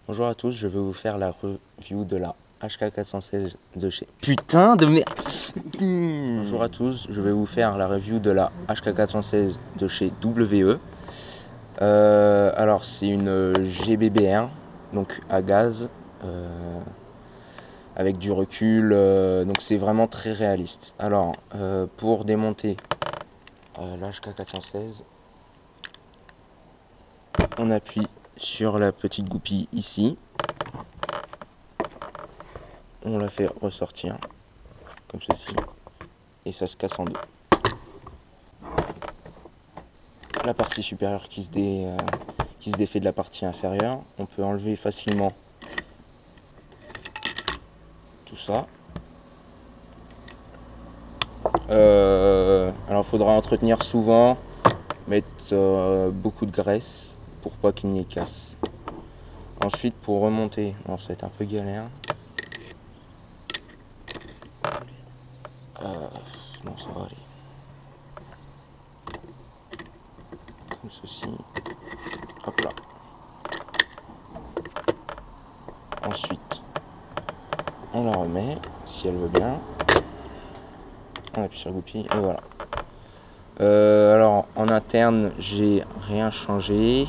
Bonjour à tous, je vais vous faire la review de la HK416 de chez... Putain de merde. Bonjour à tous, je vais vous faire la review de la HK416 de chez WE. Alors c'est une GBBR, donc à gaz, avec du recul, donc c'est vraiment très réaliste. Alors pour démonter la HK416, on appuie sur la petite goupille ici, on la fait ressortir comme ceci et ça se casse en deux. La partie supérieure qui se défait de la partie inférieure, on peut enlever facilement tout ça. Alors il faudra entretenir souvent, mettre beaucoup de graisse pour pas qu'il n'y ait casse. Ensuite pour remonter, alors ça va être un peu galère. Non, ça va aller. Comme ceci. Hop là. Ensuite, on la remet, si elle veut bien. On appuie sur la goupille et voilà. Alors en interne, j'ai rien changé.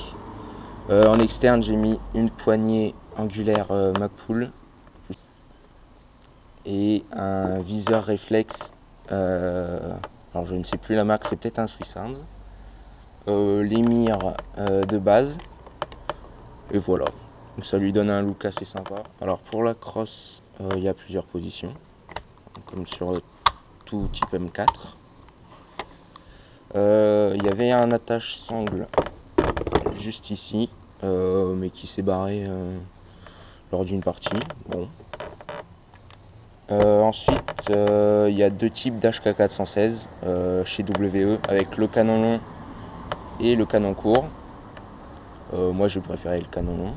En externe, j'ai mis une poignée angulaire Magpul et un viseur réflexe. Alors je ne sais plus la marque, c'est peut-être un Swissarms. L'émir de base. Et voilà. Donc ça lui donne un look assez sympa. Alors pour la crosse, il y a plusieurs positions, comme sur tout type M4. Il y avait un attache sangle juste ici, mais qui s'est barré lors d'une partie. Bon. Ensuite, il y a deux types d'HK416 chez WE, avec le canon long et le canon court. Moi je préférais le canon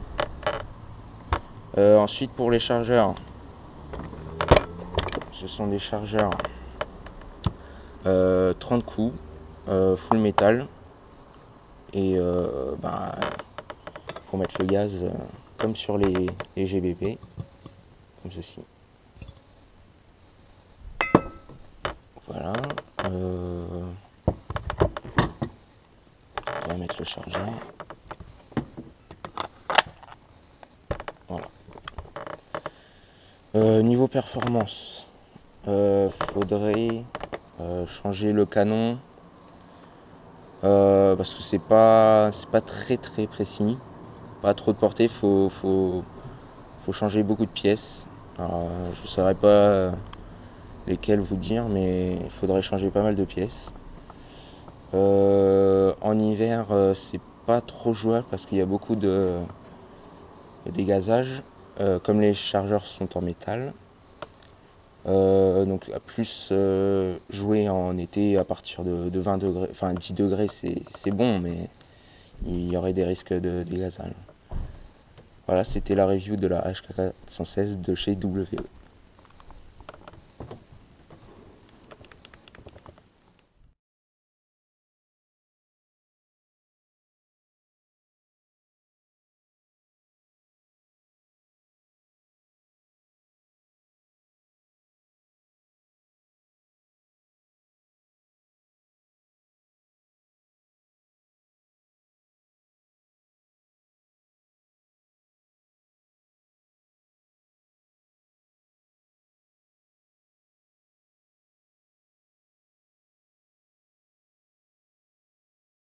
long. Ensuite pour les chargeurs, ce sont des chargeurs 30 coups, full métal, et pour mettre le gaz comme sur les GBB, comme ceci. Voilà. On va mettre le chargeur. Voilà. Niveau performance, faudrait changer le canon parce que c'est pas très précis, pas trop de portée, faut changer beaucoup de pièces. Alors, je saurais pas lesquelles vous dire, mais il faudrait changer pas mal de pièces. En hiver, c'est pas trop jouable parce qu'il y a beaucoup de dégazage, comme les chargeurs sont en métal. Donc à plus jouer en été à partir de 20 degrés, enfin 10 degrés c'est bon, mais il y aurait des risques de dégazage. Voilà, c'était la review de la HK416 de chez WE.